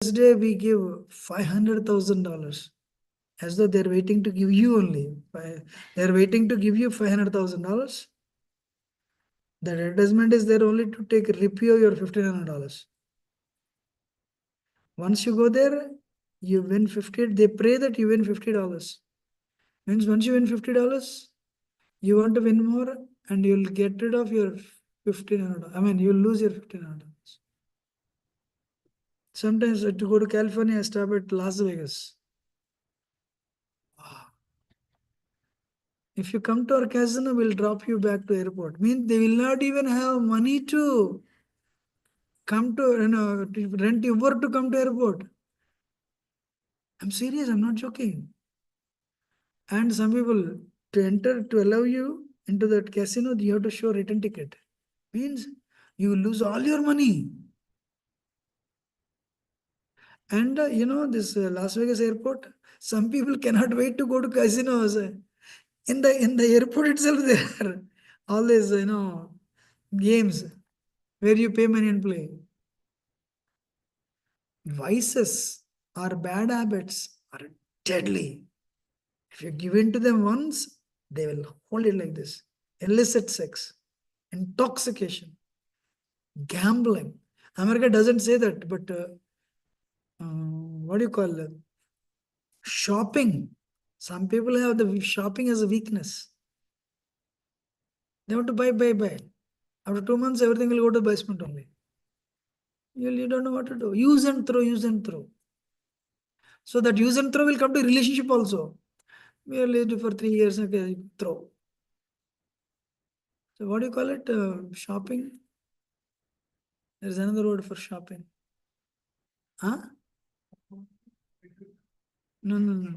Day we give $500,000 as though they're waiting to give you only. They're waiting to give you $500,000. The advertisement is there only to rip you your $1,500. Once you go there, you win 50. They pray that you win $50. Means once you win $50, you want to win more, and you'll get rid of your $1,500. I mean, you'll lose your $1,500. Sometimes to go to California, I stop at Las Vegas. If you come to our casino, we'll drop you back to airport. Means they will not even have money to come to, to rent Uber to come to airport. I'm serious, I'm not joking. And some people, to enter, to allow you into that casino, you have to show return ticket. Means you lose all your money. And this Las Vegas airport, some people cannot wait to go to casinos. In the airport itself, there are all these games where you pay money and play. Vices or bad habits are deadly. If you give in to them once, they will hold it like this. Illicit sex, intoxication, gambling. America doesn't say that, but what do you call it? Shopping. Some people have the shopping as a weakness. They want to buy. After 2 months, everything will go to basement only. You don't know what to do. Use and throw. So that use and throw will come to relationship also. We are lived for 3 years, okay, throw. So what do you call it? Shopping? There is another word for shopping. Huh? No.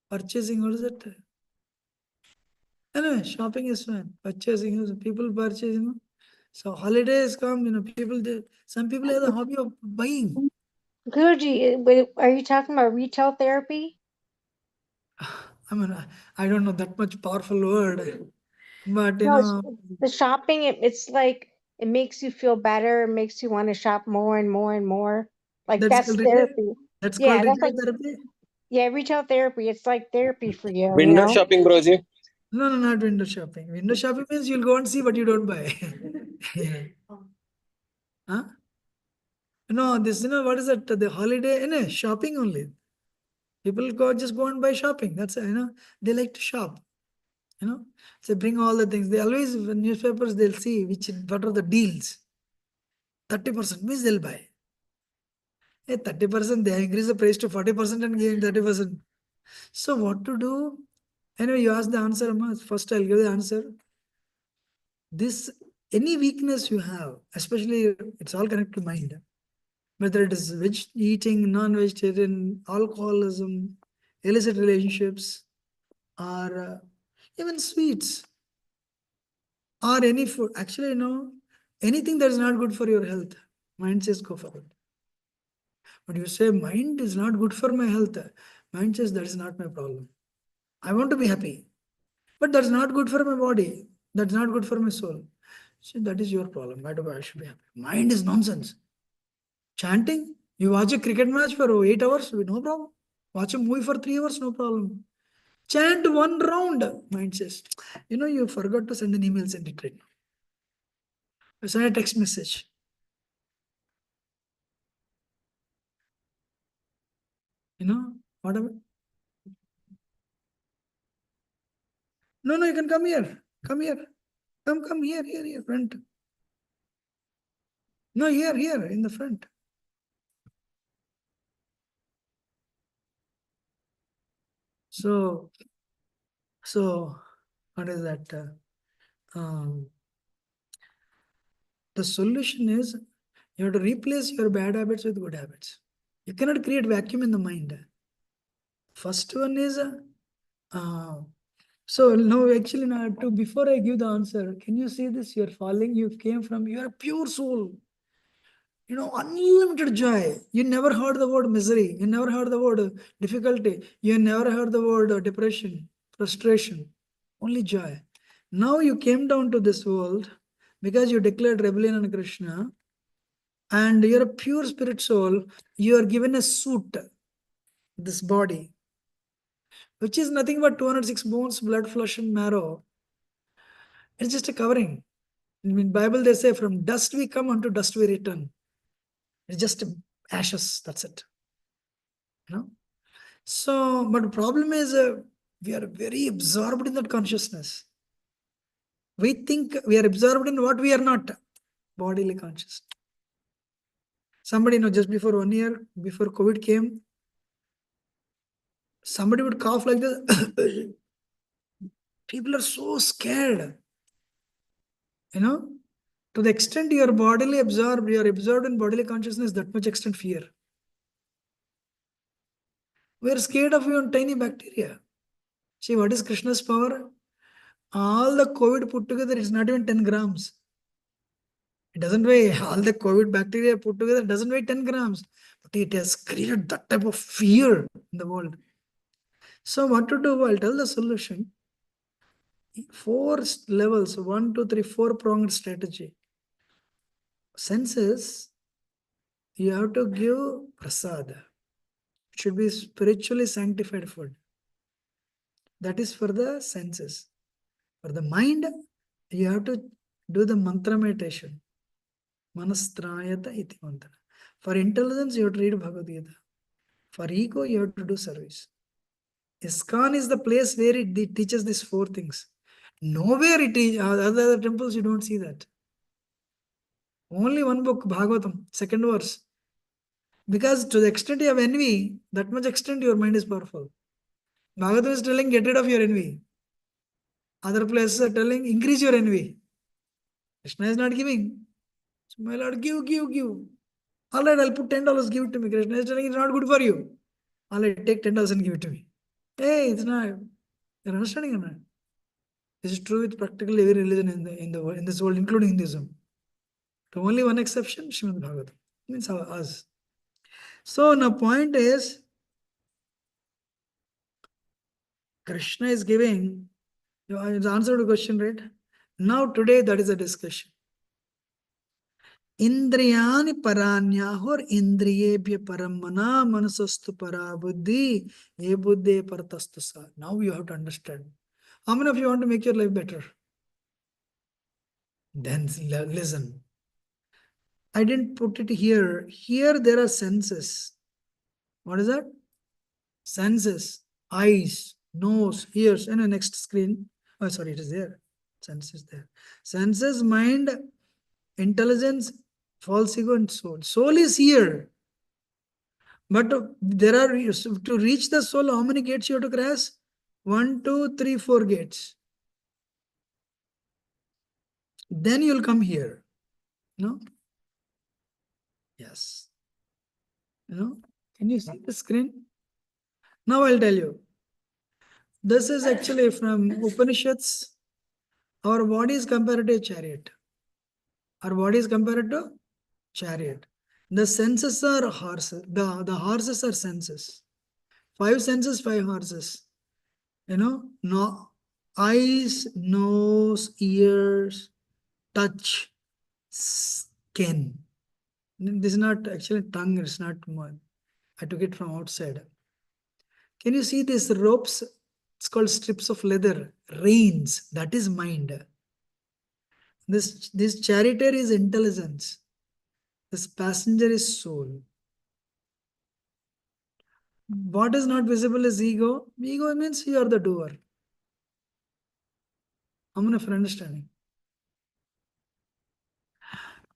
Purchasing, what is it? Anyway, shopping is fine. Purchasing, people purchase, So holidays come, people, some people have the hobby of buying. Guruji, are you talking about retail therapy? I mean, I don't know that much powerful word, but No, the shopping, it's like it makes you feel better, it makes you want to shop more and more and more. Like that's therapy. That's Yeah, called that's retail like therapy. yeah, retail therapy. It's like therapy for you, Window shopping, broji. No, not window shopping. Window shopping means you'll go and see, but you don't buy. Yeah. Huh? No, this, what is that? The holiday, shopping only. People just go and buy shopping. That's it, they like to shop. They bring all the things. They always, when newspapers, they'll see what are the deals. 30% means they'll buy. Hey, 30%, they increase the price to 40% and gain 30%. So what to do? Anyway, you ask the answer, Amma. First I'll give the answer. This, any weakness you have, especially it's all connected to mind. Whether it is eating, non-vegetarian, alcoholism, illicit relationships, or even sweets, or any food. Actually, anything that is not good for your health, mind says go for it. But you say mind is not good for my health, mind says that is not my problem. I want to be happy, but that's not good for my body. That's not good for my soul. So that is your problem. Why do I should be happy? Mind is nonsense. Chanting, you watch a cricket match for 8 hours, no problem. Watch a movie for 3 hours, no problem. Chant one round, mind says. You forgot to send an email, send it right now. Send a text message. Whatever. No, you can come here. Come here. Come here, front. No, here, in the front. So, what is that? The solution is you have to replace your bad habits with good habits. You cannot create vacuum in the mind. First one is, so now actually now before I give the answer, can you see this? You're falling, you are a pure soul. Unlimited joy. You never heard the word misery. You never heard the word difficulty. You never heard the word depression, frustration. Only joy. Now you came down to this world because you declared rebellion on Krishna. and you're a pure spirit soul, you are given a suit, this body, which is nothing but 206 bones, blood, flesh, and marrow. It's just a covering. In Bible, they say, from dust we come, unto dust we return. It's just ashes, that's it. You know? So, but the problem is we are very absorbed in that consciousness. We think we are absorbed in what we are not, bodily conscious. Somebody, just before 1 year, before COVID came, somebody would cough like this. People are so scared, to the extent you are bodily absorbed, you are absorbed in bodily consciousness, that much extent fear. We are scared of even tiny bacteria. See, what is Krishna's power? All the COVID put together, it's not even 10 grams. It doesn't weigh, all the COVID bacteria put together, it doesn't weigh 10 grams. But it has created that type of fear in the world. So what to do? I'll tell the solution. 4 levels, 1, 2, 3, 4-pronged strategy. Senses, you have to give prasad. It should be spiritually sanctified food. That is for the senses. For the mind, you have to do the mantra meditation. Manastrayata iti mantra. For intelligence, you have to read Bhagavad Gita. For ego, you have to do service. ISKCON is the place where it teaches these 4 things. Nowhere it is, other temples you don't see that. Only one book, Bhagavatam, 2nd verse. Because to the extent you have envy, that much extent your mind is powerful. Bhagavatam is telling, get rid of your envy. Other places are telling, increase your envy. Krishna is not giving. So, my Lord, give, give, give. All right, I'll put $10, give it to me. Krishna is telling, it's not good for you. All right, take 10,000, give it to me. Hey, it's not. You're understanding or not? This is true with practically every religion in this world, including Hinduism. The only one exception, Srimad Bhagavatam. Means us. So now point is, Krishna is giving, the answer to the question, right? Now today that is a discussion. Indriyani paranyahor indriyebhya paramana manasastu parabuddhi ye buddhe paratastusa. Now you have to understand. How many of you want to make your life better? Then listen. I didn't put it here. Here there are senses. What is that? Senses. Eyes, nose, ears. And the next screen. Oh, sorry, it is there. Senses there. Senses, mind, intelligence, false ego, and soul. Soul is here. But there are, to reach the soul, how many gates you have to cross? 1, 2, 3, 4 gates. Then you'll come here. No? Yes. Can you see the screen? Now I'll tell you. This is actually from Upanishads. Our body is compared to a chariot. Our body is compared to chariot. The senses are horses. The horses are senses. 5 senses, 5 horses. No eyes, nose, ears, touch, skin. This is not actually tongue, it's not more. I took it from outside. Can you see these ropes? It's called strips of leather. Reins, that is mind. This charioteer is intelligence. This passenger is soul. What is not visible is ego. Ego means you are the doer. I'm enough for understanding.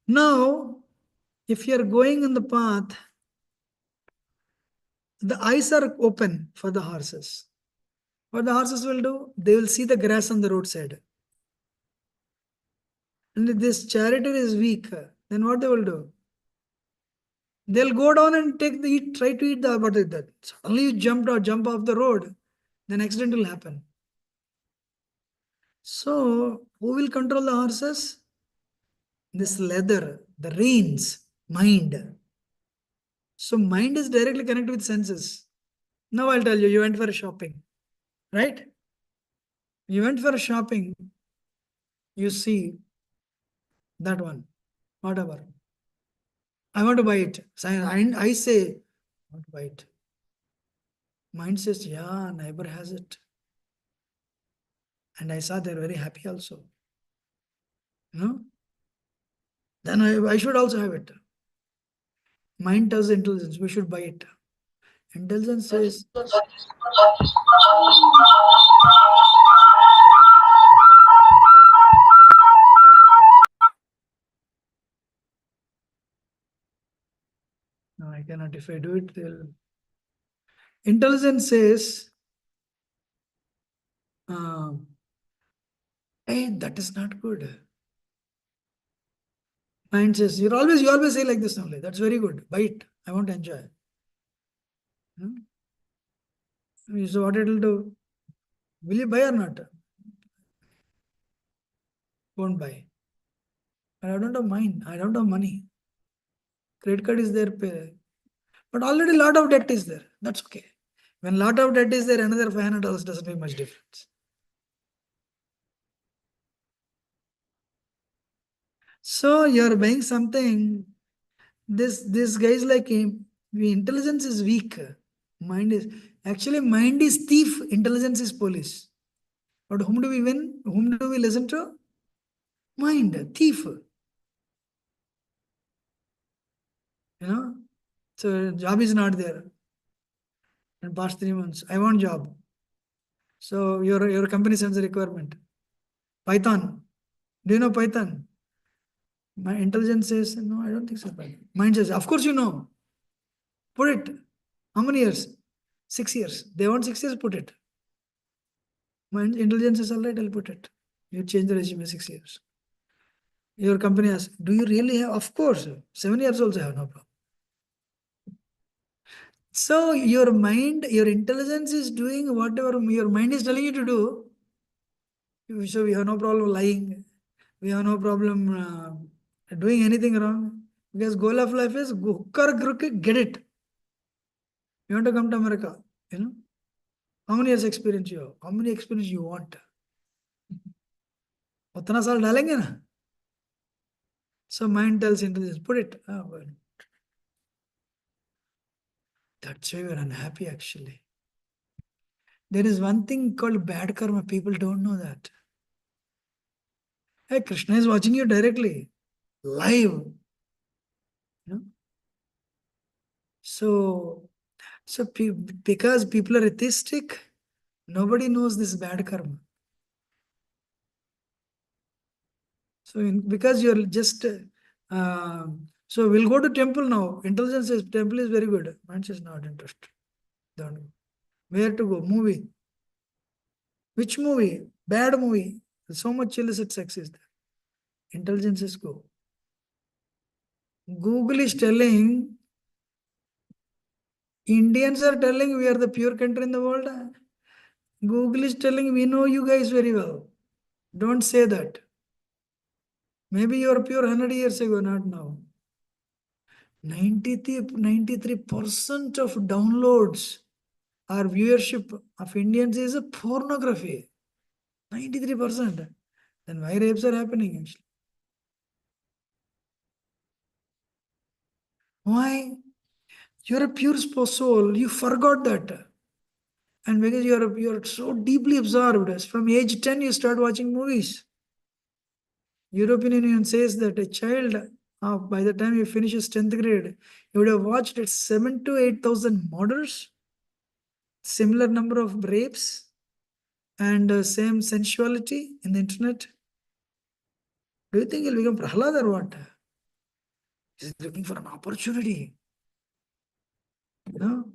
Now, if you are going on the path, the eyes are open for the horses. What the horses will do? They will see the grass on the roadside. And if this charioteer is weak, then what they will do? They'll go down and try to eat the, but that suddenly you jump off the road, then accident will happen. So, who will control the horses? This leather, the reins, mind. So, mind is directly connected with senses. Now, I'll tell you, you went for shopping, right? You went for shopping, you see that one, whatever. I want to buy it. So I say, I want to buy it. Mind says, yeah, neighbor has it. And I saw they're very happy also. You know? Then I should also have it. Mind tells intelligence, we should buy it. Intelligence says, no, I cannot. If I do it, they'll. Intelligence says, uh, hey, that is not good. Mind says, you always say like this only. That's very good. Buy it. I want to enjoy. Hmm? So what it'll do? Will you buy or not? Won't buy. But I don't have mine. I don't have money. Credit card is there, pay. But already lot of debt is there. That's okay. When lot of debt is there, another $500 doesn't make much difference. So you're buying something. This guy is like him. Intelligence is weak. Mind is thief. Intelligence is police. But whom do we win? Whom do we listen to? Mind, thief. You know. So job is not there. In past 3 months, I want job. So your company sends a requirement. Python. Do you know Python? My intelligence says, no, I don't think so. Mind says, of course you know. Put it. How many years? 6 years. They want 6 years, put it. My intelligence is all right, I'll put it. You change the resume 6 years. Your company asks, do you really have? Of course. 7 years also have no problem. So your mind, your intelligence is doing whatever your mind is telling you to do. So we have no problem lying. We have no problem doing anything wrong. Because goal of life is go, hook or crook, get it. You want to come to America, you know? How many years experience you have? How many experience you want? उतना साल डालेंगे ना. So mind tells intelligence, put it. Oh, well. That's why we're unhappy actually. There is one thing called bad karma. People don't know that. Hey, Krishna is watching you directly, live. You know? So, because people are atheistic, nobody knows this bad karma. So, because you're just, so we'll go to temple now. Intelligence says temple is very good. Mind says not interested. Don't go. Where to go? Movie. Which movie? Bad movie. So much illicit sex is there. Intelligence is go. Google is telling, Indians are telling we are the pure country in the world. Google is telling we know you guys very well. Don't say that. Maybe you are pure 100 years ago, not now. 93% of downloads or viewership of Indians is a pornography. 93%. Then why rapes are happening actually? Why? You're a pure soul. You forgot that. And because you're so deeply absorbed, from age 10 you start watching movies. European Union says that a child, by the time he finishes 10th grade, he would have watched 7 to 8,000 murders, similar number of rapes, and same sensuality in the internet. Do you think he'll become Prahlad or what? He's looking for an opportunity, you know,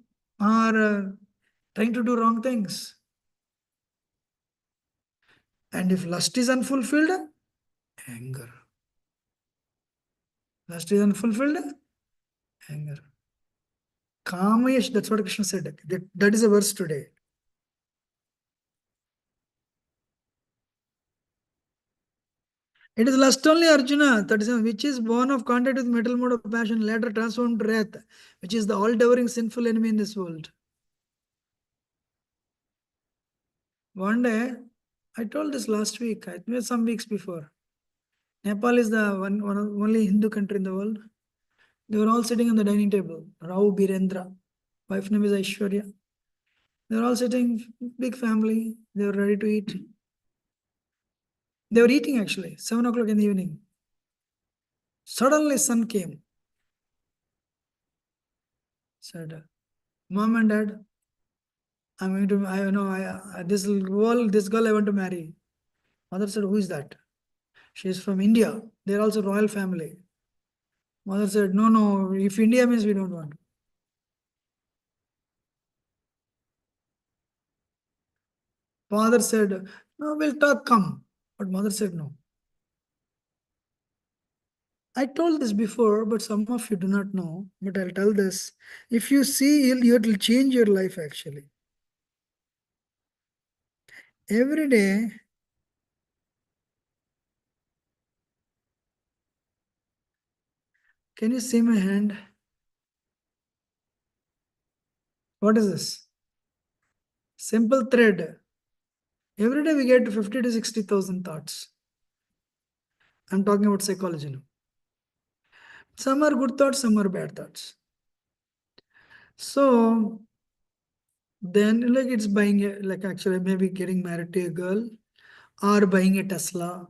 or trying to do wrong things. And if lust is unfulfilled, anger. Lust is unfulfilled, anger. Kamayesh, that's what Krishna said. That is a verse today. It is lust only, Arjuna, 37, which is born of contact with metal mode of passion, later transformed to wrath, which is the all-devouring sinful enemy in this world. One day, I told this last week, I think some weeks before. Nepal is the only Hindu country in the world. They were all sitting on the dining table. Rao Birendra, wife name is Aishwarya. They were all sitting, big family. They were ready to eat. They were eating actually, 7 o'clock in the evening. Suddenly sun came. Said, Mom and Dad, I'm going to, I know, this girl I want to marry. Mother said, who is that? She is from India. They're also royal family. Mother said, no, no, if India means we don't want. Father said, no, we'll talk, come. But mother said, no. I told this before, but some of you do not know. But I'll tell this. If you see, it'll change your life actually. Every day, can you see my hand? What is this? Simple thread. Every day we get 50 to 60,000 thoughts. I'm talking about psychology now. Some are good thoughts, some are bad thoughts. So then, like it's buying like actually maybe getting married to a girl, or buying a Tesla,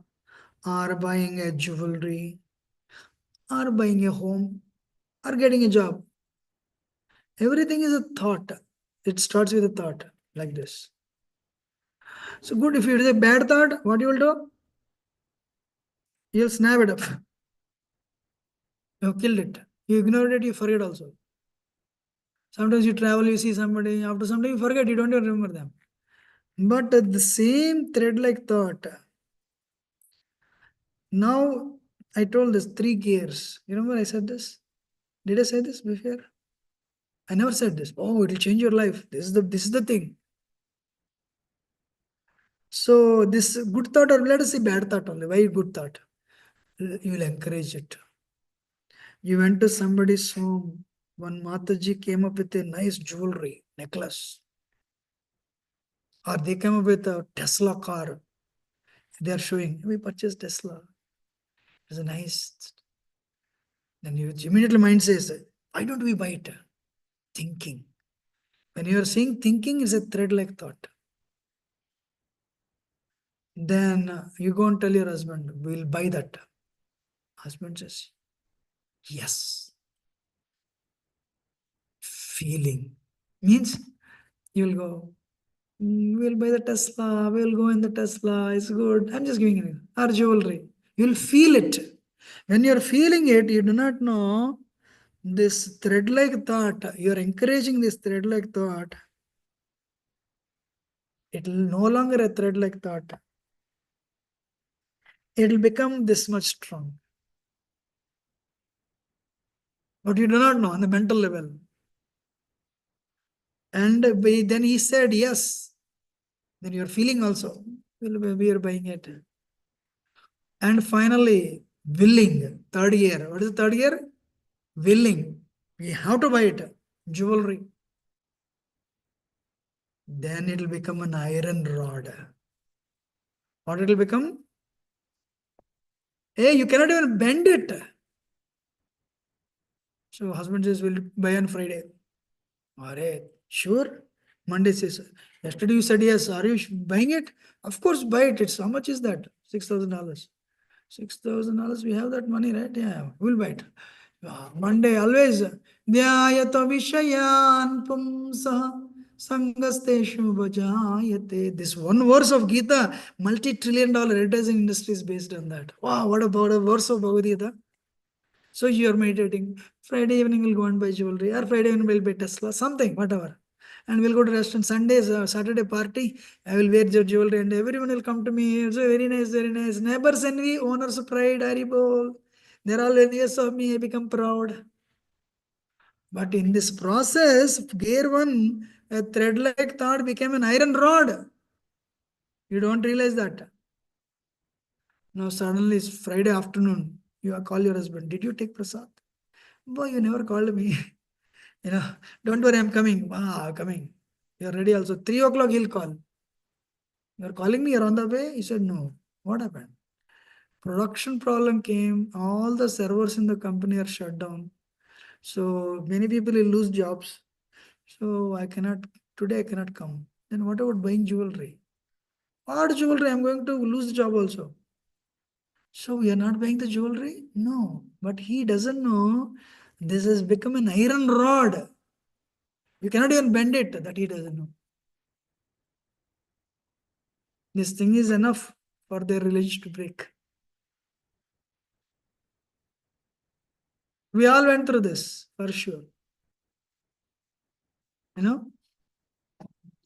or buying a jewelry, or buying a home, or getting a job. Everything is a thought. It starts with a thought like this. So good, if it is a bad thought, what you will do? You'll snap it up. You killed it. You ignored it, you forget also. Sometimes you travel, you see somebody, after some time you forget, you don't even remember them. But the same thread like thought. Now I told this 3 gears. You remember I said this? Did I say this before? I never said this. Oh, it'll change your life. This is the thing. So this good thought, or let us say bad thought only. Why good thought? You will encourage it. You went to somebody's home. One Mataji came up with a nice jewelry necklace. Or they came up with a Tesla car. They are showing, we purchased Tesla. It's a nice. Then you immediately mind says, why don't we buy it? Thinking. When you are saying thinking is a thread like thought. Then you go and tell your husband, we'll buy that. Husband says, yes. Feeling. Means you'll go, we'll buy the Tesla, we'll go in the Tesla, it's good. I'm just giving it. Our jewelry. You'll feel it. When you're feeling it, you do not know this thread like thought. You're encouraging this thread like thought. It will no longer a thread like thought. It will become this much strong. But you do not know on the mental level. And then he said yes. Then you're feeling also. We are buying it. And finally, willing. Third year. What is the third year? Willing. We have to buy it. Jewelry. Then it will become an iron rod. What it will become? Hey, you cannot even bend it. So husband says, we'll buy on Friday. Alright, sure. Monday says, yesterday you said yes. Are you buying it? Of course, buy it. It's how much is that? $6,000. $6,000. We have that money, right? Yeah, we'll buy it. Monday always. Dhyayato vishayan pumsa sangasteshu bhajayate. This one verse of Gita, multi-trillion-dollar advertising industry is based on that. Wow, what about a verse of Bhagavad Gita? So you are meditating. Friday evening we'll go and buy jewelry, or Friday evening we'll buy Tesla, something, whatever. And we'll go to restaurant. Sundays, Saturday party, I will wear your jewelry and everyone will come to me. It's very nice, very nice. Neighbors envy, owners pride, Haribol. They're all envious of me, I become proud. But in this process, gear one, a thread-like thought became an iron rod. You don't realize that. Now suddenly it's Friday afternoon. You call your husband. Did you take prasad? Boy, you never called me. Don't worry, I'm coming. Ah, coming. You're ready also. 3 o'clock he'll call. You're calling me, you're on the way? He said, no. What happened? Production problem came. All the servers in the company are shut down. So many people will lose jobs. So today I cannot come. Then what about buying jewelry? What jewelry? I'm going to lose the job also. So we are not buying the jewelry? No. But he doesn't know this has become an iron rod. You cannot even bend it, that he doesn't know. This thing is enough for their religion to break. We all went through this, for sure. You know?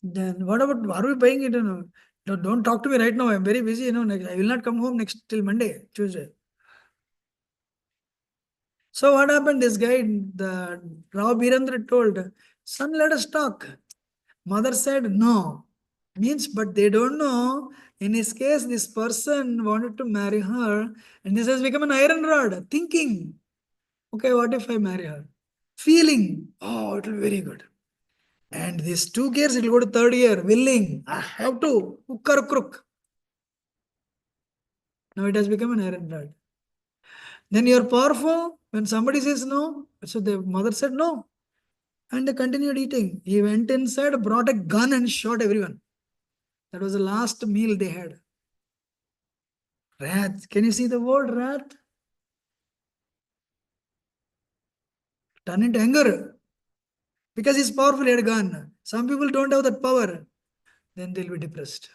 Then what about, are we buying it? No, don't talk to me right now. I'm very busy. I will not come home next till Monday, Tuesday. So what happened? This guy, the Rao Birendra told, son, let us talk. Mother said, no. Means, but they don't know. In his case, this person wanted to marry her, and this has become an iron rod. Thinking, okay, what if I marry her? Feeling, oh, it will be very good. And these 2 years, it will go to third year. Willing, I have to, hook or crook. Now it has become an iron rod. Then you're powerful. When somebody says no, so the mother said no. And they continued eating. He went inside, brought a gun, and shot everyone. That was the last meal they had. Wrath. Can you see the word wrath? Turn into anger. Because he's powerful, he had a gun. Some people don't have that power. Then they'll be depressed.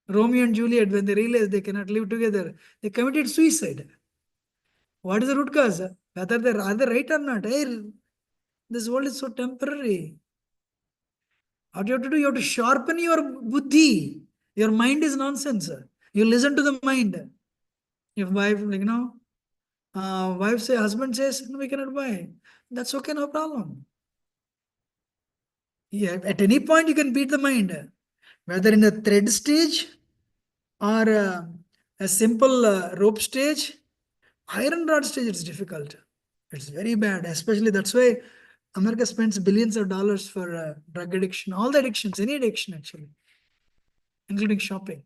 Romeo and Juliet, when they realized they cannot live together, they committed suicide. What is the root cause? Whether they are they right or not? Hey, this world is so temporary. What you have to do? You have to sharpen your buddhi. Your mind is nonsense. You listen to the mind. If wife, wife say, husband says, no, we cannot buy. That's okay, no problem. Yeah, at any point you can beat the mind, whether in a thread stage or a simple rope stage. Iron rod stage, it's difficult. It's very bad, especially that's why America spends billions of dollars for drug addiction, all the addictions, any addiction actually, including shopping.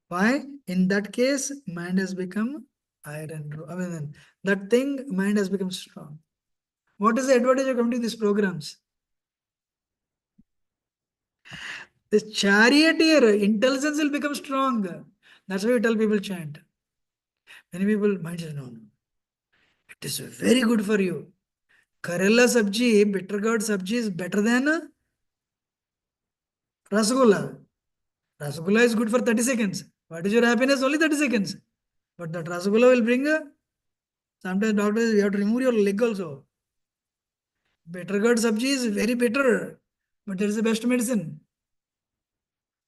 Why? In that case, mind has become iron. I mean, that thing, mind has become strong. What is the advantage of coming to these programs? This charioteer, intelligence will become strong. That's why we tell people chant. Many people mind says, no, no. It is very good for you. Karela sabji, bitter gourd sabji is better than rasgulla. Rasgulla is good for 30 seconds. What is your happiness? Only 30 seconds. But that rasgulla will bring, sometimes doctors, you have to remove your leg also. Bitter gourd sabji is very bitter, but that is the best medicine.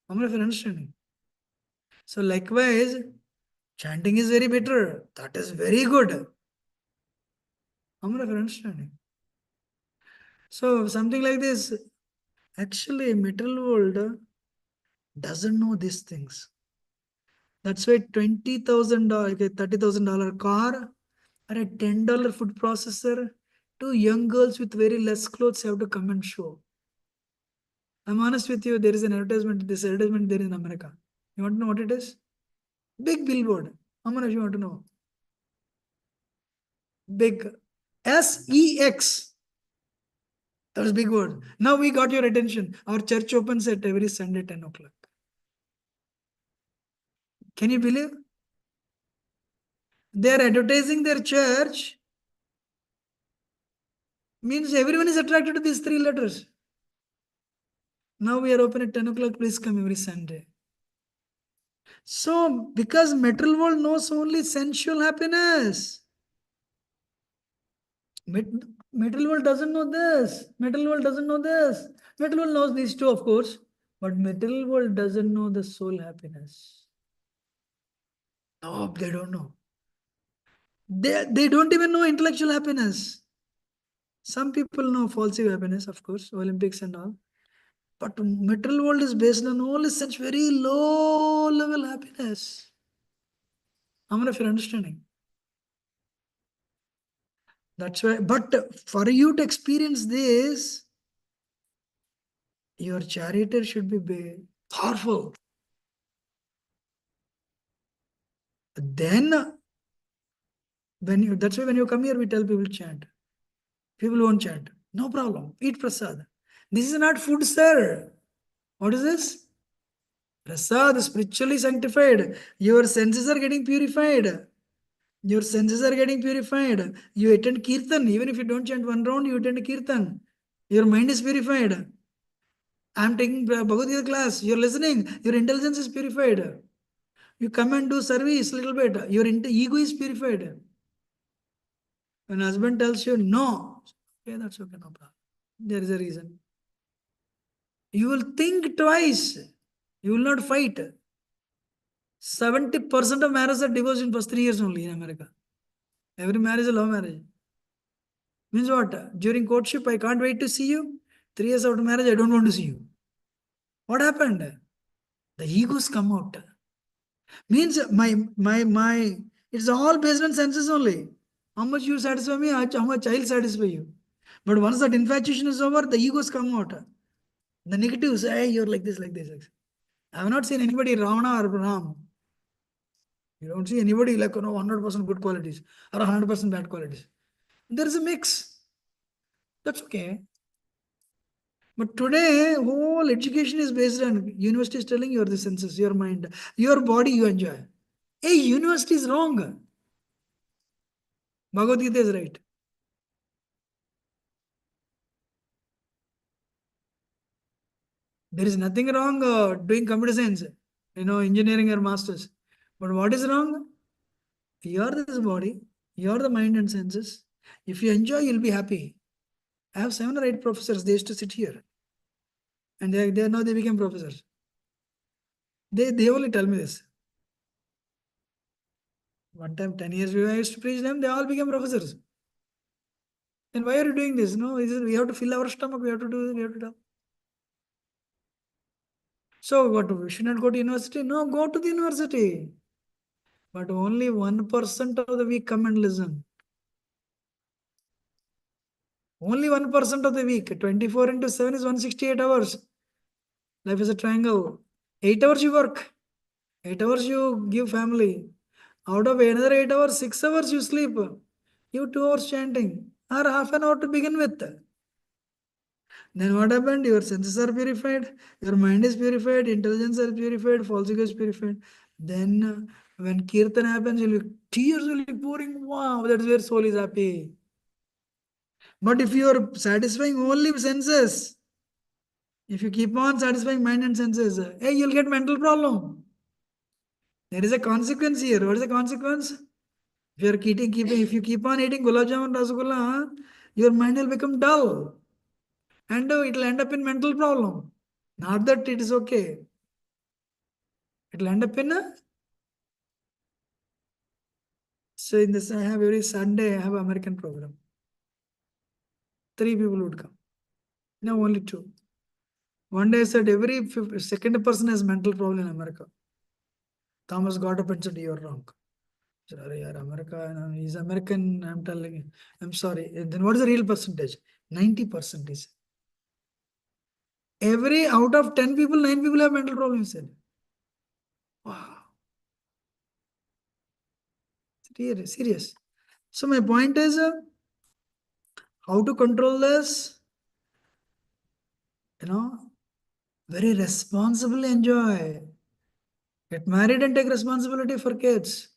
I'm not understanding. So likewise, chanting is very bitter. That is very good. I'm not understanding. So something like this, actually, material world doesn't know these things. That's why $20,000, okay, $30,000 car or a $10 food processor, two young girls with very less clothes have to come and show. I'm honest with you, there is an advertisement, this advertisement there in America. You want to know what it is? Big billboard. How many of you want to know? Big. SEX. That was big word. Now we got your attention. Our church opens at every Sunday 10 o'clock. Can you believe? They are advertising their church. Means everyone is attracted to these 3 letters. Now we are open at 10 o'clock. Please come every Sunday. So, because material world knows only sensual happiness. Material world doesn't know this. Material world doesn't know this. Material world knows these two, of course. But material world doesn't know the soul happiness. No, they don't know. They don't even know intellectual happiness. Some people know falsive happiness, of course, Olympics and all. But material world is based on only such very low level happiness. How many of you are understanding? That's why, but for you to experience this, your charioteer should be powerful. Then That's why when you come here, we tell people chant. People won't chant. No problem. Eat prasad. This is not food, sir. What is this? Prasad, spiritually sanctified. Your senses are getting purified. Your senses are getting purified. You attend kirtan. Even if you don't chant one round, you attend kirtan. Your mind is purified. I'm taking Bhagavad Gita class. You're listening. Your intelligence is purified. You come and do service a little bit. Your ego is purified. When husband tells you no, okay, that's okay, no problem. There is a reason. You will think twice. You will not fight. 70% of marriages are divorced in first 3 years only in America. Every marriage is a love marriage. Means what? During courtship, I can't wait to see you. 3 years after marriage, I don't want to see you. What happened? The egos come out. Means my it's all based on senses only. How much you satisfy me, how much I'll satisfy you. But once that infatuation is over, the egos come out. The negatives, hey, you're like this, like this. I have not seen anybody Ravana or Ram. You don't see anybody like 100% good qualities or 100% bad qualities. There is a mix. That's okay. But today, whole education is based on university is telling you are the senses, your mind, your body you enjoy. Hey, university is wrong. Bhagavad Gita is right. There is nothing wrong doing computer science, engineering or masters. But what is wrong? You are this body, you are the mind and senses. If you enjoy, you'll be happy. I have 7 or 8 professors. They used to sit here, and they now they became professors. They only tell me this. One time, 10 years ago, I used to preach them. They all became professors. And why are you doing this? No, we have to fill our stomach. We have to do. We have to do. So what? We should not go to university. No, go to the university. But only 1% of the week come and listen. Only 1% of the week. 24 into 7 is 168 hours. Life is a triangle. 8 hours you work. 8 hours you give family. Out of another 8 hours, 6 hours you sleep. You 2 hours chanting. Or half an hour to begin with. Then what happened? Your senses are purified, your mind is purified, intelligence is purified, false ego is purified. Then when kirtan happens, tears will be pouring. Wow, that's where soul is happy. But if you are satisfying only senses, if you keep on satisfying mind and senses, hey, you'll get mental problem. There is a consequence here. What is the consequence? If you keep on eating gulab jamun rasgulla, your mind will become dull, and it will end up in mental problem. Not that it is okay. It will end up in a. So in this, I have every Sunday, I have American program. 3 people would come. Now only 2. One day I said every second person has mental problem in America. Thomas got up and said, you're wrong. I said, "Arey yaar, America, he's American, I'm telling you. I'm sorry. Then what is the real percentage? 90% is. Every out of 10 people, 9 people have mental problems. Said. Wow. Serious. So my point is how to control this, very responsibly enjoy. Get married and take responsibility for kids.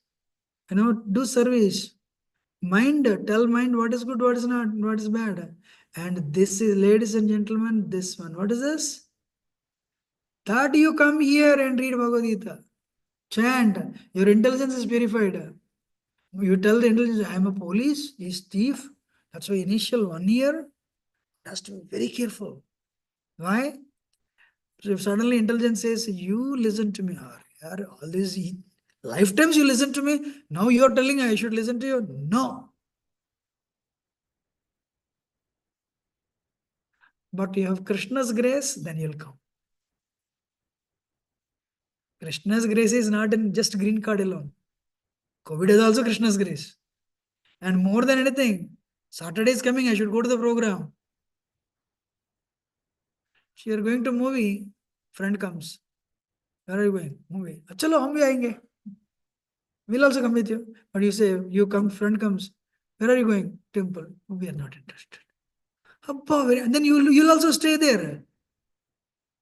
Do service. Mind, tell mind what is good, what is not, what is bad. And this is, ladies and gentlemen, this one. What is this? That you come here and read Bhagavad Gita. Chant. Your intelligence is purified. You tell the intelligence, I am a police, he's thief. That's why initial 1 year has to be very careful. Why? So if suddenly intelligence says, you listen to me, all these lifetimes you listen to me, now you're telling I should listen to you? No. But you have Krishna's grace, then you'll come. Krishna's grace is not in just green card alone. COVID is also Krishna's grace. And more than anything, Saturday is coming, I should go to the program. If you are going to movie, friend comes. Where are you going? Movie. Chalo, hum bhi aayenge. We'll also come with you. But you say, you come, friend comes. Where are you going? Temple. We are not interested. And then you'll also stay there.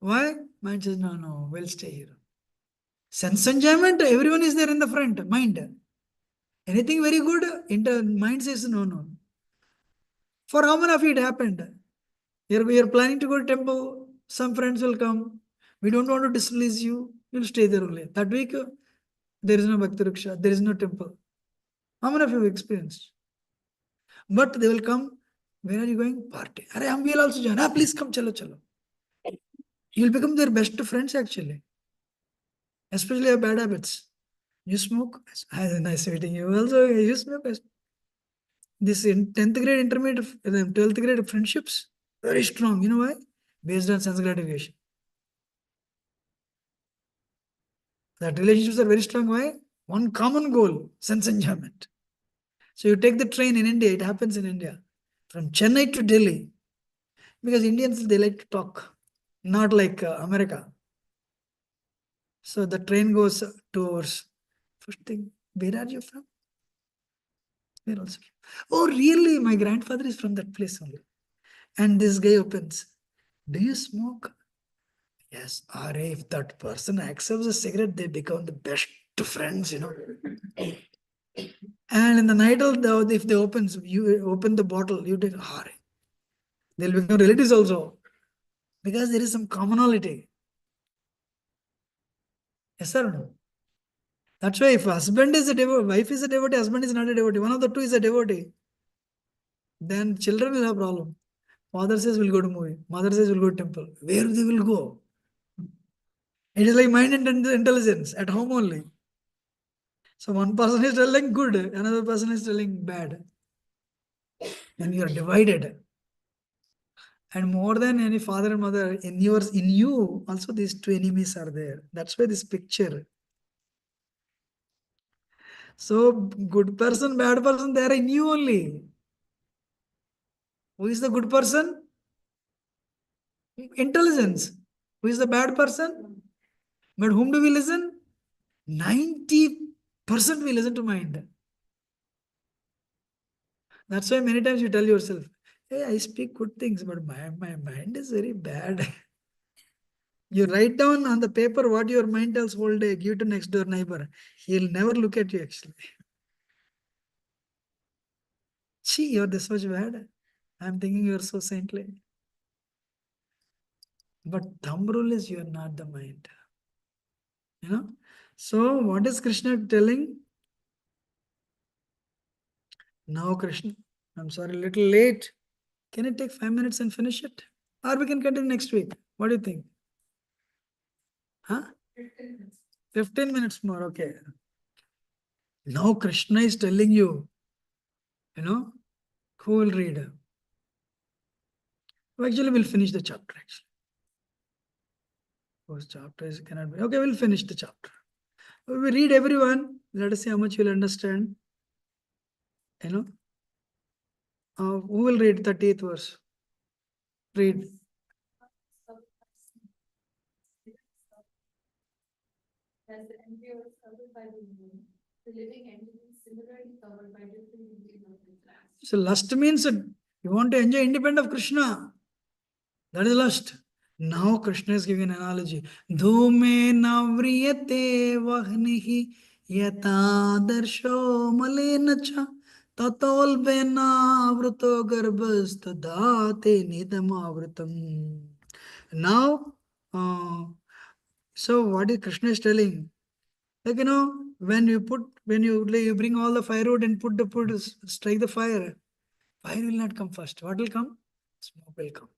Why? Mind says, no, no, we'll stay here. Sense enjoyment, everyone is there in the front, mind. Anything very good, mind says, no, no. For how many of you it happened? You're planning to go to temple, some friends will come. We don't want to displease you. You'll stay there only. That week, there is no Bhakti Riksha, there is no temple. How many of you have experienced? But they will come. Where are you going? Party. Arey, we'll also join. Please come, chalo, chalo. You'll become their best friends actually. Especially your bad habits. You smoke? Nice meeting you. Also, you smoke? This in 10th grade, intermediate, 12th grade friendships, very strong. You know why? Based on sense gratification. That relationships are very strong. Why? One common goal, sense enjoyment. So you take the train in India, it happens in India, from Chennai to Delhi. Because Indians, they like to talk, not like America. So the train goes 2 hours. First thing, where are you from? Where also? Oh, really? My grandfather is from that place only. And this guy opens. Do you smoke? Yes. Or if that person accepts a cigarette, they become the best friends, you know. And in the night, if they you open the bottle, you take, they'll become relatives also. Because there is some commonality. Yes or no? That's why if husband is a devotee, wife is a devotee, husband is not a devotee, one of the two is a devotee, then children will have problem. Father says we'll go to movie. Mother says we'll go to temple. Where they will go? It is like mind and intelligence at home only. So one person is telling good, another person is telling bad. And you are divided. And more than any father and mother, in you, also these two enemies are there. That's why this picture. So good person, bad person, they are in you only. Who is the good person? Intelligence. Who is the bad person? But whom do we listen? 90% we listen to mind. That's why many times you tell yourself, hey, I speak good things, but my mind is very bad. You write down on the paper what your mind tells whole day, give to next door neighbor. He'll never look at you actually. Gee, you're this much bad. I'm thinking you're so saintly. But thumb rule is you're not the mind. You know? So what is Krishna telling? Now Krishna, I'm sorry, a little late. Can I take 5 minutes and finish it? Or we can continue next week. What do you think? Huh? 15 minutes more, okay. Now Krishna is telling you, who will read? Actually, we'll finish the chapter actually. Those chapters cannot be. Okay, we'll finish the chapter. We read everyone. Let us see how much you'll understand. Who will read 38th verse? Read. As the embryo is covered by the womb, the living entity is similarly covered by different independent plants. So lust means you want to enjoy independent of Krishna. That is lust. Now Krishna is giving an analogy. Dhume navriyate vahnihi yatadarsho malenacha tatolvena vruto garbhastadate nidamavrutam. Now, so what is Krishna is telling? Like, when you bring all the firewood and strike the fire will not come first. What will come? Smoke will come.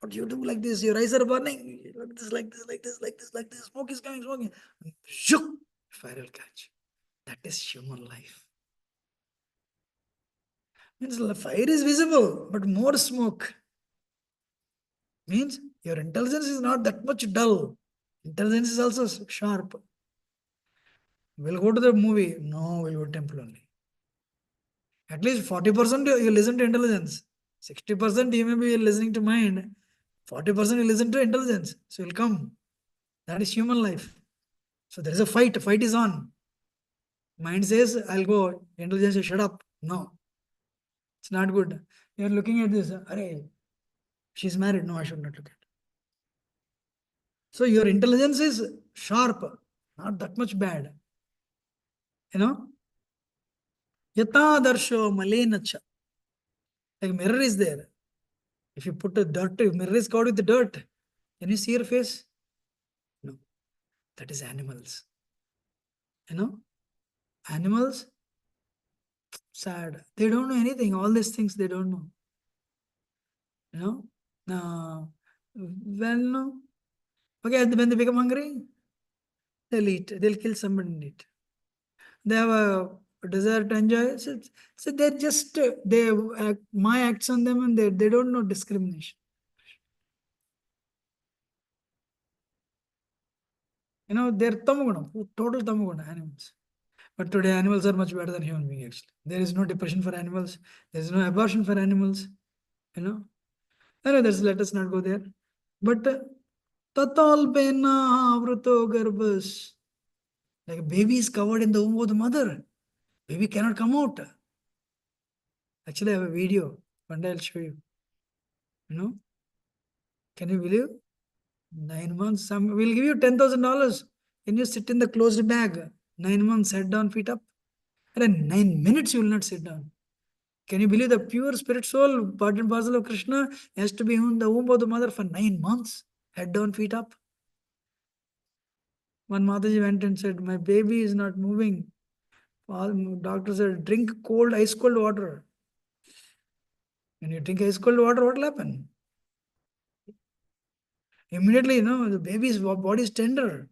But you do like this, your eyes are burning. Like this, like this, like this, like this, like this. Smoke is coming, smoking. Shook, fire will catch. That is human life. Means fire is visible, but more smoke. Means your intelligence is not that much dull. Intelligence is also sharp. We'll go to the movie. No, we'll go to temple only. At least 40% you listen to intelligence. 60% you may be listening to mind. 40% you listen to intelligence. So you'll come. That is human life. So there is a fight. Fight is on. Mind says, I'll go. Intelligence says, shut up. No, it's not good. You're looking at this. Arey, she's married. No, I should not look at. So your intelligence is sharp, not that much bad. You know? Yata darsho malenacha. Like mirror is there. If you put a dirt, mirror is covered with the dirt. Can you see your face? No. That is animals. You know? Animals, sad. They don't know anything. All these things they don't know. You know? When okay, when they become hungry, they'll eat. They'll kill somebody and eat. They have a desire to enjoy. So they're just they act, my acts on them, and they don't know discrimination. You know, they're tamaguna, total tamaguna animals. But today animals are much better than human beings. Actually, there is no depression for animals. There is no abortion for animals. You know. Anyway, let us not go there. But tatal pena avruto garbhas. Like a baby is covered in the womb of the mother. Baby cannot come out. Actually, I have a video. One day I'll show you. You know, can you believe? 9 months. We'll give you $10,000. Can you sit in the closed bag? 9 months, head down, feet up. And in 9 minutes, you will not sit down. Can you believe the pure spirit soul, part and parcel of Krishna, has to be in the womb of the mother for 9 months, head down, feet up? One Mataji went and said, my baby is not moving. All doctor said, drink cold, ice cold water. When you drink ice cold water, what will happen? Immediately, the baby's body is tender.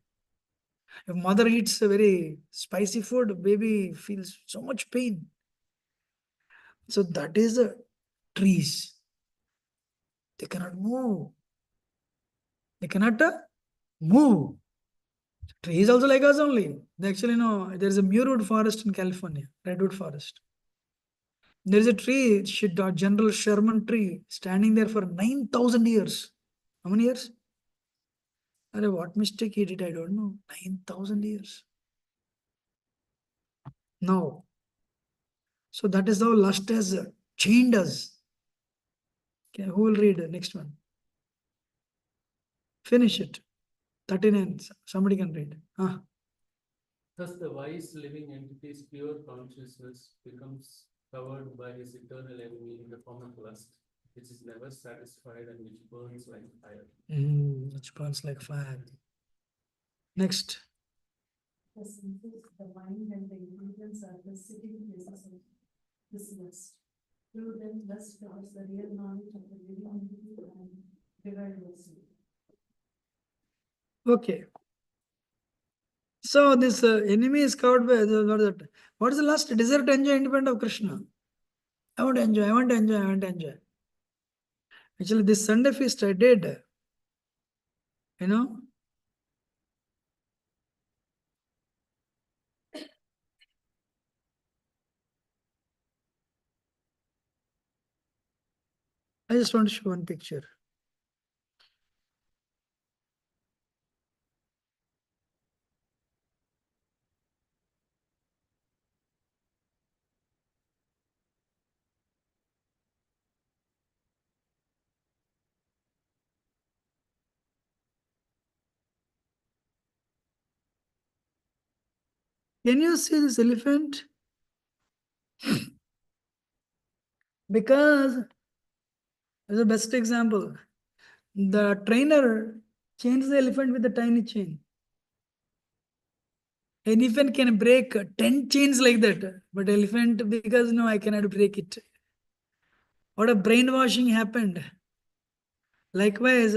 If mother eats a very spicy food, baby feels so much pain. So that is the trees. They cannot move. They cannot move. Trees also like us only. They actually know there's a murewood forest in California, redwood forest. There's a tree, General Sherman tree, standing there for 9,000 years. How many years? What mistake he did, I don't know. 9,000 years. No. So that is how lust has chained us. Okay, who will read the next one? Finish it. 39. Somebody can read. Thus, the wise living entity's pure consciousness becomes covered by his eternal enemy in the form of lust, which is never satisfied and which burns like fire. Which burns like fire. Next. The senses, the mind, and the intelligence are the sitting places of this lust. Through them, lust draws the real knowledge of the living entity and divine yourself. Okay. So this enemy is covered by what is the last? Desire to enjoy independent of Krishna. I want to enjoy, I want to enjoy, I want to enjoy. Actually, this Sunday feast I did. You know, I just want to show one picture. Can you see this elephant? Because as the best example, the trainer chains the elephant with a tiny chain. An elephant can break 10 chains like that, but elephant, because no, I cannot break it. What a brainwashing happened. Likewise,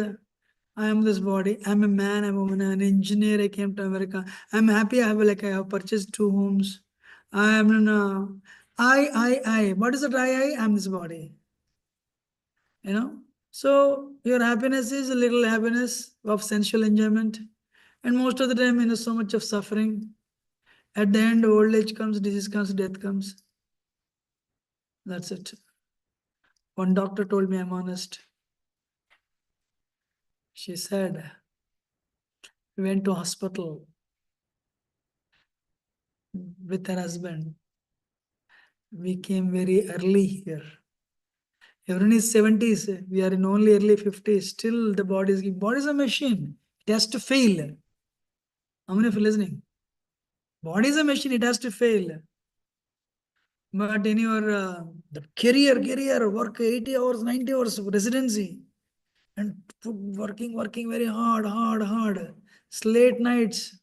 I am this body. I'm a man. I'm a woman. I'm an engineer. I came to America. I'm happy. I have purchased 2 homes. I am no. I. What is that? I. I'm this body. So your happiness is a little happiness of sensual enjoyment, and most of the time, so much of suffering. At the end, old age comes, disease comes, death comes. That's it. One doctor told me I'm honest. She said, we went to hospital. with her husband. We came very early here. Everyone is 70s. We are in only early 50s. Still the body is a machine. It has to fail. How many of you listening? Body is a machine, it has to fail. But in your the career, work 80 hours, 90 hours residency, and working very hard. Late nights,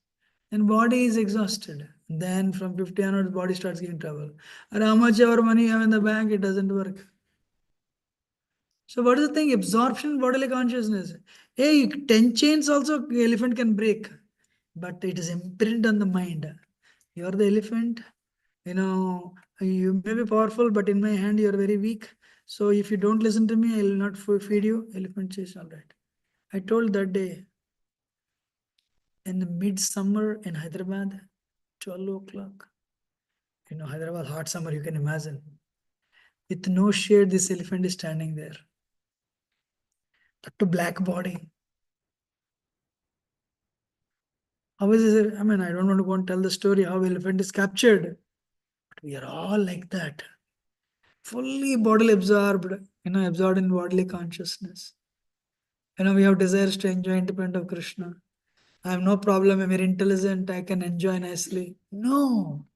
and body is exhausted. Then from 50 onwards, body starts giving trouble. And how much ever money you have in the bank, it doesn't work. So what is the thing? Absorption, bodily consciousness. Hey, 10 chains also elephant can break, but it is imprinted on the mind. You are the elephant. You may be powerful, but in my hand you are very weak. So if you don't listen to me, I will not feed you. Elephant says, all right. I told that day in the midsummer in Hyderabad, 12 o'clock. Hyderabad hot summer, you can imagine. With no shade, this elephant is standing there. But to black body. How is it? I mean, I don't want to go and tell the story how elephant is captured. But we are all like that. Fully bodily absorbed, absorbed in bodily consciousness. We have desires to enjoy independent of Krishna. I have no problem. I'm very intelligent. I can enjoy nicely. No.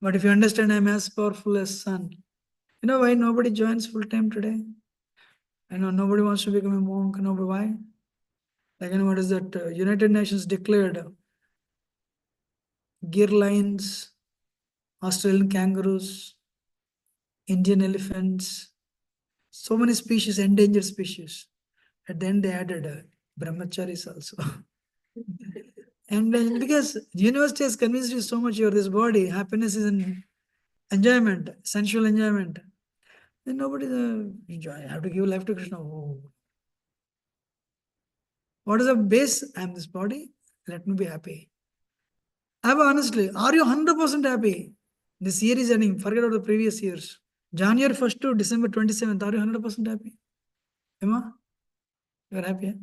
But if you understand, I'm as powerful as sun. You know why nobody joins full time today? Nobody wants to become a monk. Nobody why? What is that? United Nations declared gear lions, Australian kangaroos, Indian elephants, so many species, endangered species. At the end, they added brahmacharis also. And because the university has convinced you so much you're this body, happiness is an enjoyment, sensual enjoyment. Then nobody enjoy. I have to give life to Krishna. Oh. What is the base? I am this body. Let me be happy. Honestly, are you 100% happy? This year is ending. Forget about the previous years. January 1st to December 27th. Are you 100% happy? Emma? You're happy?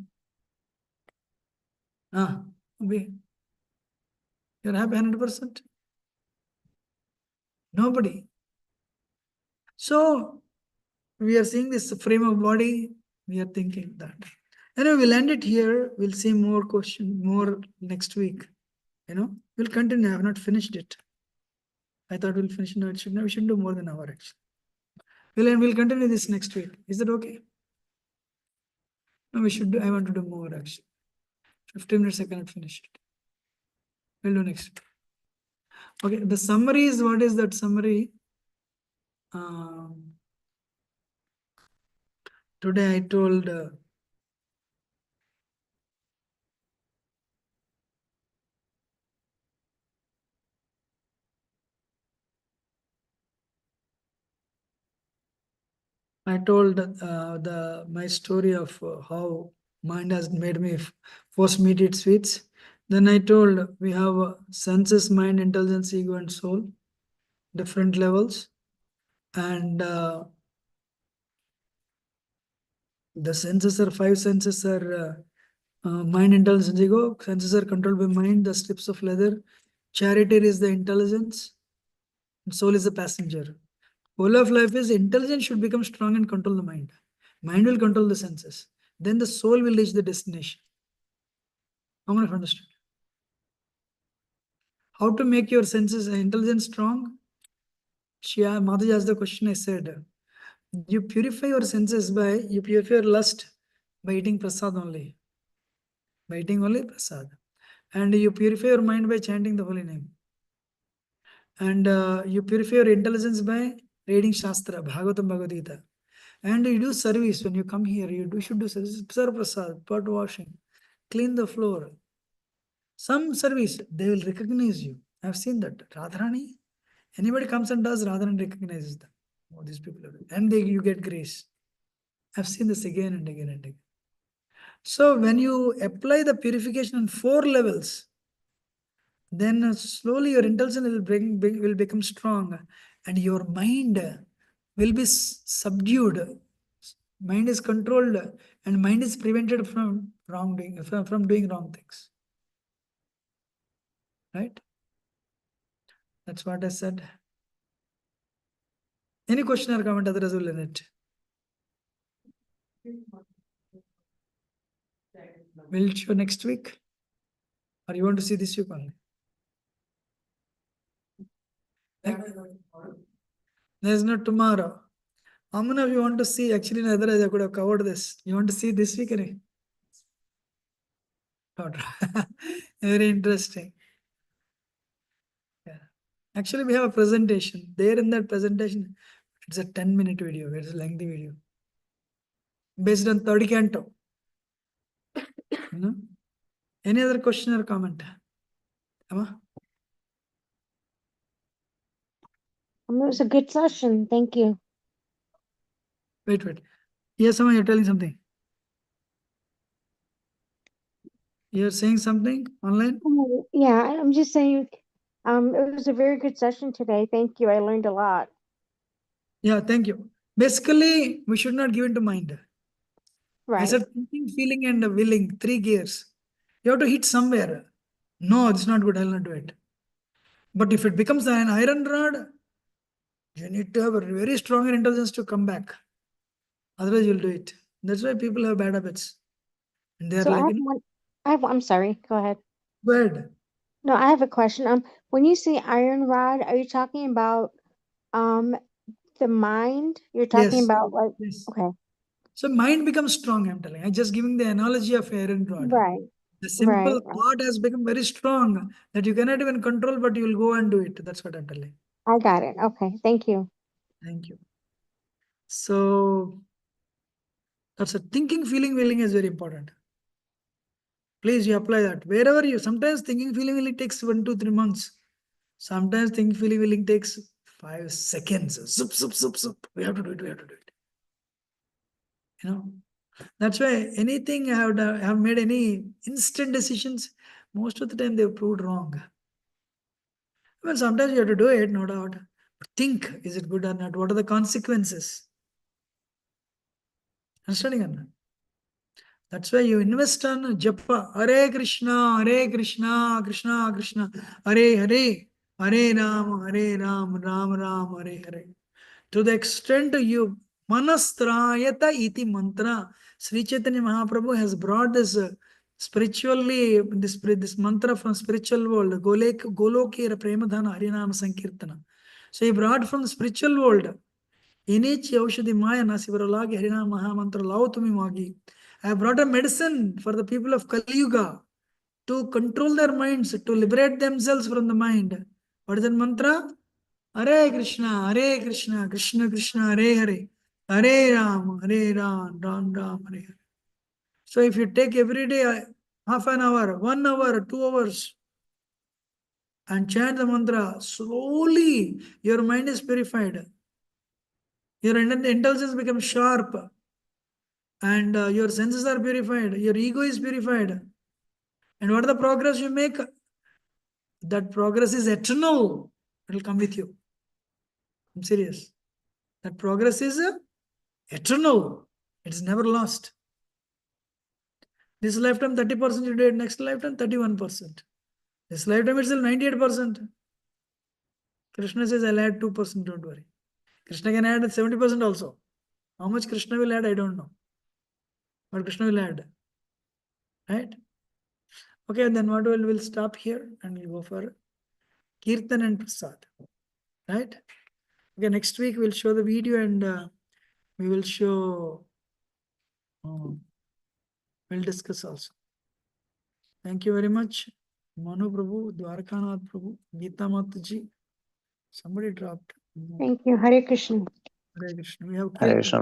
Eh? Be. You're happy 100%? Nobody. So, we are seeing this frame of body. We are thinking that. Anyway, we'll end it here. We'll see more next week. We'll continue. I have not finished it. I thought we'll finish. No, we should do more than an hour actually. We'll continue this next week. Is that okay? No, we should do. I want to do more actually. 15 minutes I cannot finish it. We'll do next week. Okay, the summary is, what is that summary? Today I told my story of how mind has made me force me to eat sweets. Then I told we have senses, mind, intelligence, ego, and soul, different levels, and the senses are 5 senses are mind, intelligence, ego. Senses are controlled by mind, the strips of leather. Charioteer is the intelligence, and soul is the passenger. Goal of life is intelligence should become strong and control the mind. Mind will control the senses. Then the soul will reach the destination. How many have understood? How to make your senses and intelligence strong? Mataji asked the question, I said, you purify your lust by eating prasad only. By eating only prasad. And you purify your mind by chanting the holy name. And you purify your intelligence by reading Shastra, Bhagavatam, Bhagavad Gita. And you do service when you come here. You should do service, serve prasad, pot washing, clean the floor. Some service, they will recognize you. I've seen that. Radharani, anybody comes and does, Radharani recognizes them. Oh, these people are, and you get grace. I've seen this again and again and again. So when you apply the purification on 4 levels, then slowly your intelligence will become strong, and your mind will be subdued. Mind is controlled, and mind is prevented from wrongdoing, from doing wrong things. Right? That's what I said. Any question or comment otherwise we'll learn it. We'll show next week. Or you want to see this week only? There's no tomorrow. How many of you want to see? Actually, otherwise I could have covered this. You want to see this week? Not. Very interesting. Yeah. Actually, we have a presentation. There in that presentation, it's a 10-minute video. It's a lengthy video. Based on 30 canto. Any other question or comment? Amma? It was a good session. Thank you. Wait. Yes, Amma, you're telling something. You're saying something online? Yeah, I'm just saying, it was a very good session today. Thank you. I learned a lot. Yeah, thank you. Basically, we should not give in to mind. I Right. said thinking, feeling, and willing, 3 gears. You have to hit somewhere. No, it's not good. I'll not do it. But if it becomes an iron rod, you need to have a very strong intelligence to come back. Otherwise, you'll do it. That's why people have bad habits. And they are So like, I'm sorry. Go ahead. go ahead. No, I have a question. When you say iron rod, are you talking about the mind? You're talking Yes. about like, Yes. okay. So mind becomes strong, I'm telling. I'm just giving the analogy of iron rod. Right. The simple Right. thought has become very strong that you cannot even control, but you will go and do it. That's what I'm telling. I got it. Okay. Thank you. Thank you. So that's a thinking, feeling, willing is very important. Please, you apply that. Wherever you, sometimes thinking, feeling, willing takes 1, 2, 3 months. Sometimes thinking, feeling, willing takes 5 seconds. Zup, zup, zup, zup. We have to do it. We have to do it. You know, that's why anything I have made any instant decisions, most of the time they've proved wrong. Well, sometimes you have to do it, no doubt. But think, is it good or not? What are the consequences? Understanding or not? That's why you invest on japa. Hare Krishna, Krishna Krishna, Hare Hare, Hare Ram, Ram, Hare Hare. To the extent you manastrayata iti mantra, Sri Chaitanya Mahaprabhu has brought this spiritually, this mantra from spiritual world, Golokera Premadhana Harinama Sankirtana. So he brought from the spiritual world. Inichi Aushadhi Maya Nasivaralagi Harinama Mahamantra Lautumi Magi. I have brought a medicine for the people of Kali Yuga to control their minds, to liberate themselves from the mind. What is that mantra? Hare Krishna, Krishna Krishna, Hare Hare, Hare Ram, Ram Hare Hare. So if you take every day half an hour, 1 hour, 2 hours, and chant the mantra, slowly your mind is purified. Your intelligence becomes sharp, and your senses are purified, your ego is purified. And what are the progress you make? That progress is eternal. It will come with you. I'm serious. That progress is eternal. It's never lost. This lifetime 30% you did, next lifetime 31%. This lifetime itself 98%. Krishna says, I'll add 2%, don't worry. Krishna can add 70% also. How much Krishna will add, I don't know. But Krishna will add. Right? Okay, then what we'll stop here and we'll go for Kirtan and Prasad. Right? Okay, next week we'll show the video and we will show, we'll discuss also. Thank you very much. Manu Prabhu, Dwarkanath Prabhu, Gita Mataji. Somebody dropped. Thank you. Hare Krishna. Hare Krishna. We have Hare Krishna.